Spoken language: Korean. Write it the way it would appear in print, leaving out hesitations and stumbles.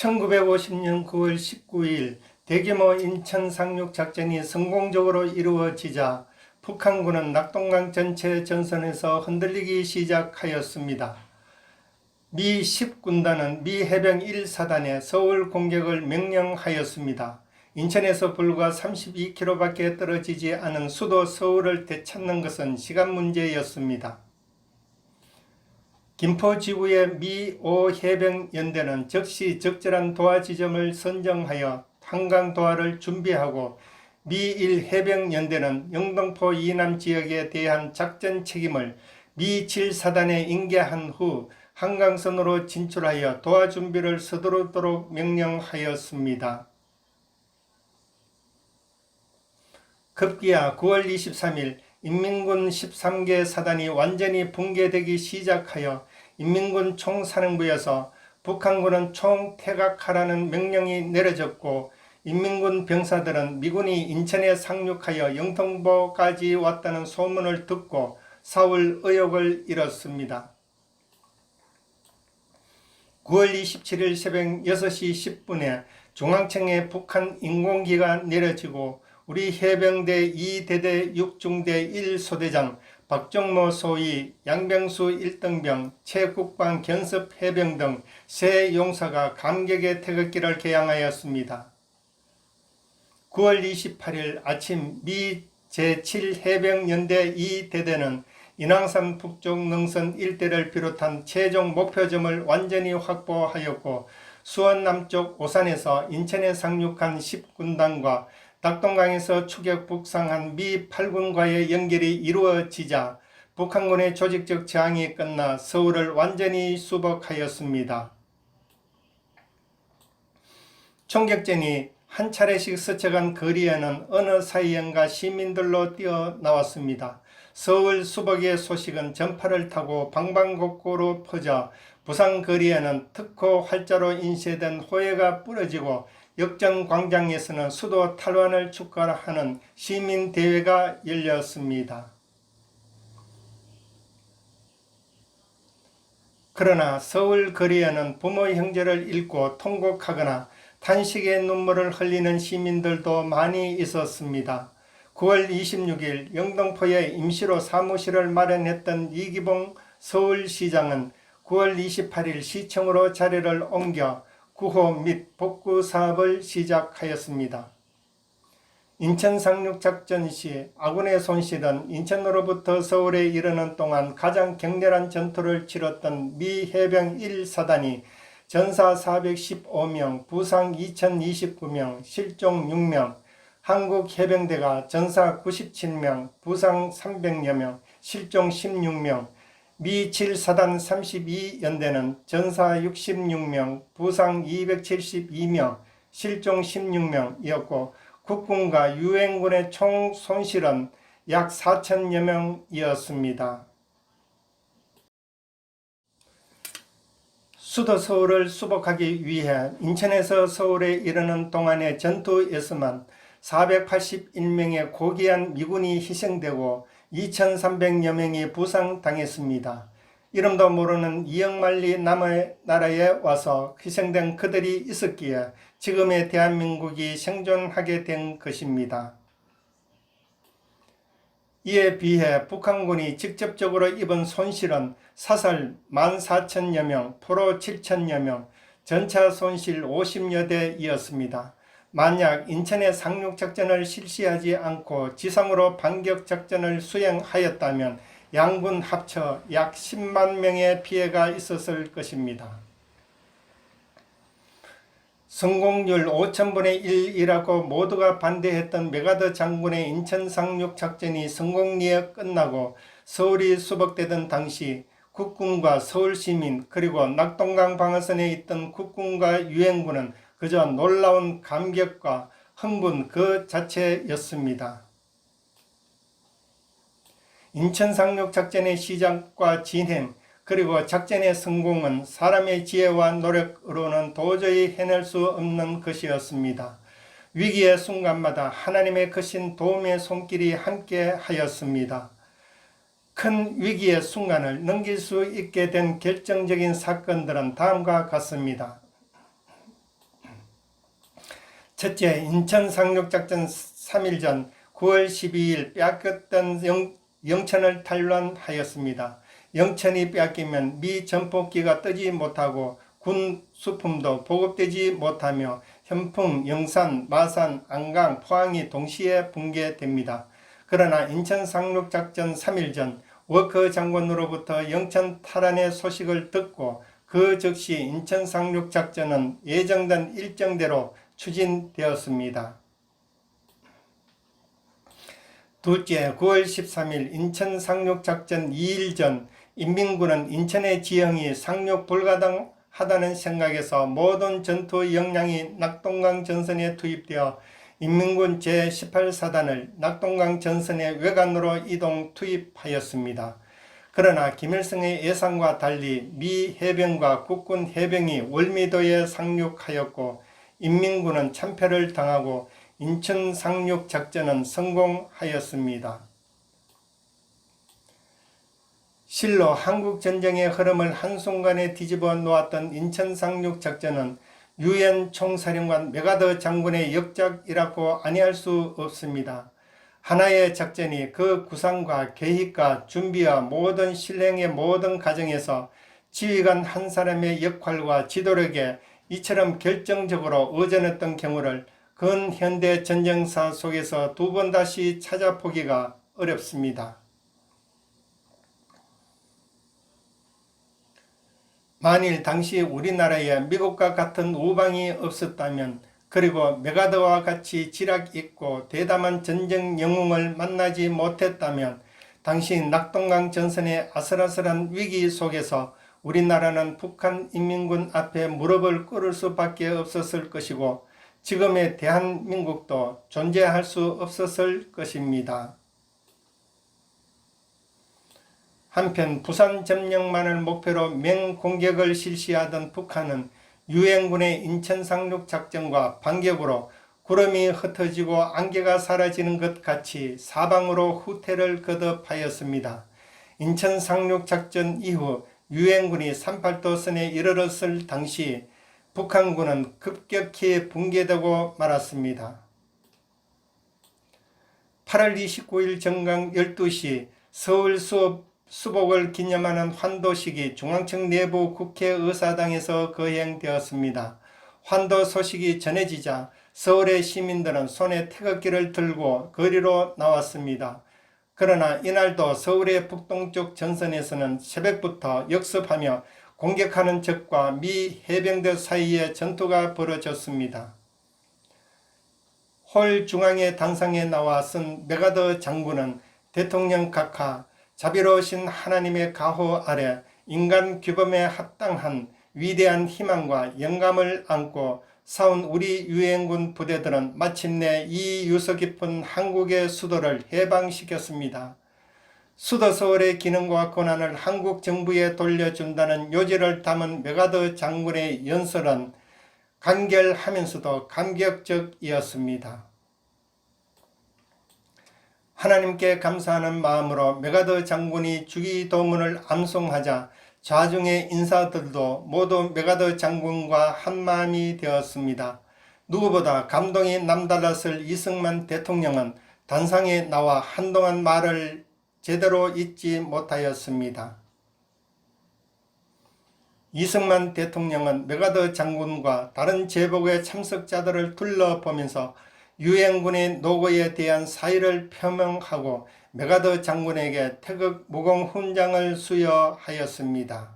1950년 9월 19일 대규모 인천 상륙작전이 성공적으로 이루어지자 북한군은 낙동강 전체 전선에서 흔들리기 시작하였습니다. 미 10군단은 미 해병 1사단에 서울 공격을 명령하였습니다. 인천에서 불과 32km밖에 떨어지지 않은 수도 서울을 되찾는 것은 시간 문제였습니다. 김포 지구의 미 5해병연대는 즉시 적절한 도하 지점을 선정하여 한강 도하를 준비하고 미 1해병연대는 영등포 이남 지역에 대한 작전 책임을 미 7사단에 인계한 후 한강선으로 진출하여 도하 준비를 서두르도록 명령하였습니다. 급기야 9월 23일 인민군 13개 사단이 완전히 붕괴되기 시작하여 인민군 총사령부에서 북한군은 총퇴각하라는 명령이 내려졌고 인민군 병사들은 미군이 인천에 상륙하여 영등포까지 왔다는 소문을 듣고 사흘 의욕을 잃었습니다. 9월 27일 새벽 6시 10분에 중앙청에 북한 인공기가 내려지고 우리 해병대 2대대 6중대 1소대장 박정모 소위 양병수 1등병, 최국방 견습해병 등 세 용사가 감격의 태극기를 개양하였습니다. 9월 28일 아침 미 제7해병연대 2대대는 인왕산 북쪽 능선 일대를 비롯한 최종 목표점을 완전히 확보하였고 수원 남쪽 오산에서 인천에 상륙한 10군단과 낙동강에서 추격 북상한 미 8군과의 연결이 이루어지자 북한군의 조직적 저항이 끝나 서울을 완전히 수복하였습니다. 총격전이 한 차례씩 스쳐간 거리에는 어느 사이엔가 시민들로 뛰어나왔습니다. 서울 수복의 소식은 전파를 타고 방방곡곡으로 퍼져 부산 거리에는 특호 활자로 인쇄된 호해가 부러지고 역전광장에서는 수도 탈환을 축하하는 시민대회가 열렸습니다. 그러나 서울 거리에는 부모 형제를 잃고 통곡하거나 탄식의 눈물을 흘리는 시민들도 많이 있었습니다. 9월 26일 영등포에 임시로 사무실을 마련했던 이기봉 서울시장은 9월 28일 시청으로 자리를 옮겨 구호 및 복구 사업을 시작하였습니다. 인천 상륙작전 시 아군의 손실은 인천으로부터 서울에 이르는 동안 가장 격렬한 전투를 치렀던 미 해병 1사단이 전사 415명, 부상 2029명, 실종 6명, 한국 해병대가 전사 97명, 부상 300여 명, 실종 16명, 미 7사단 32연대는 전사 66명, 부상 272명, 실종 16명이었고 국군과 유엔군의 총 손실은 약 4천여 명이었습니다. 수도 서울을 수복하기 위해 인천에서 서울에 이르는 동안의 전투에서만 481명의 고귀한 미군이 희생되고 2,300여 명이 부상당했습니다. 이름도 모르는 이역만리 남의 나라에 와서 희생된 그들이 있었기에 지금의 대한민국이 생존하게 된 것입니다. 이에 비해 북한군이 직접적으로 입은 손실은 사살 14,000여 명, 포로 7,000여 명, 전차 손실 50여 대이었습니다. 만약 인천에 상륙작전을 실시하지 않고 지상으로 반격작전을 수행하였다면 양군 합쳐 약 10만 명의 피해가 있었을 것입니다. 성공률 5,000분의 1이라고 모두가 반대했던 메가더 장군의 인천 상륙작전이 성공리에 끝나고 서울이 수복되던 당시 국군과 서울시민 그리고 낙동강 방어선에 있던 국군과 유엔군은 그저 놀라운 감격과 흥분 그 자체였습니다. 인천 상륙작전의 시작과 진행 그리고 작전의 성공은 사람의 지혜와 노력으로는 도저히 해낼 수 없는 것이었습니다. 위기의 순간마다 하나님의 크신 도움의 손길이 함께 하였습니다. 큰 위기의 순간을 넘길 수 있게 된 결정적인 사건들은 다음과 같습니다. 첫째, 인천 상륙작전 3일 전 9월 12일 빼앗겼던 영천을 탈환하였습니다. 영천이 빼앗기면 미 전폭기가 뜨지 못하고 군 수품도 보급되지 못하며 현풍, 영산, 마산, 안강, 포항이 동시에 붕괴됩니다. 그러나 인천 상륙작전 3일 전 워커 장군으로부터 영천 탈환의 소식을 듣고 그 즉시 인천 상륙작전은 예정된 일정대로 추진되었습니다. 둘째, 9월 13일 인천 상륙작전 2일 전 인민군은 인천의 지형이 상륙 불가능하다는 생각에서 모든 전투 역량이 낙동강 전선에 투입되어 인민군 제18사단을 낙동강 전선의 외관으로 이동 투입하였습니다. 그러나 김일성의 예상과 달리 미 해병과 국군 해병이 월미도에 상륙하였고 인민군은 참패를 당하고 인천 상륙 작전은 성공하였습니다. 실로 한국전쟁의 흐름을 한순간에 뒤집어 놓았던 인천 상륙 작전은 유엔 총사령관 메가더 장군의 역작이라고 아니할 수 없습니다. 하나의 작전이 그 구상과 계획과 준비와 모든 실행의 모든 과정에서 지휘관 한 사람의 역할과 지도력에 이처럼 결정적으로 의존했던 경우를 근현대 전쟁사 속에서 두 번 다시 찾아보기가 어렵습니다. 만일 당시 우리나라에 미국과 같은 우방이 없었다면, 그리고 메가더와 같이 지략 있고 대담한 전쟁 영웅을 만나지 못했다면 당시 낙동강 전선의 아슬아슬한 위기 속에서 우리나라는 북한 인민군 앞에 무릎을 꿇을 수밖에 없었을 것이고 지금의 대한민국도 존재할 수 없었을 것입니다. 한편 부산 점령만을 목표로 맹공격을 실시하던 북한은 유엔군의 인천 상륙 작전과 반격으로 구름이 흩어지고 안개가 사라지는 것 같이 사방으로 후퇴를 거듭하였습니다. 인천 상륙 작전 이후 유엔군이 38도선에 이르렀을 당시 북한군은 급격히 붕괴되고 말았습니다. 8월 29일 정강 12시 서울 수복을 기념하는 환도식이 중앙청 내부 국회의사당에서 거행되었습니다. 환도 소식이 전해지자 서울의 시민들은 손에 태극기를 들고 거리로 나왔습니다. 그러나 이날도 서울의 북동쪽 전선에서는 새벽부터 역습하며 공격하는 적과 미 해병대 사이에 전투가 벌어졌습니다. 홀 중앙의 단상에 나와 쓴 메가더 장군은 대통령 각하, 자비로우신 하나님의 가호 아래 인간 규범에 합당한 위대한 희망과 영감을 안고 싸운 우리 유엔군 부대들은 마침내 이 유서 깊은 한국의 수도를 해방시켰습니다. 수도 서울의 기능과 권한을 한국 정부에 돌려준다는 요지를 담은 메가더 장군의 연설은 간결하면서도 감격적이었습니다. 하나님께 감사하는 마음으로 메가더 장군이 주기도문을 암송하자 좌중의 인사들도 모두 메가더 장군과 한마음이 되었습니다. 누구보다 감동이 남달랐을 이승만 대통령은 단상에 나와 한동안 말을 제대로 잊지 못하였습니다. 이승만 대통령은 메가더 장군과 다른 제복의 참석자들을 둘러보면서 유엔군의 노고에 대한 사의를 표명하고 메가더 장군에게 태극 무공 훈장을 수여하였습니다.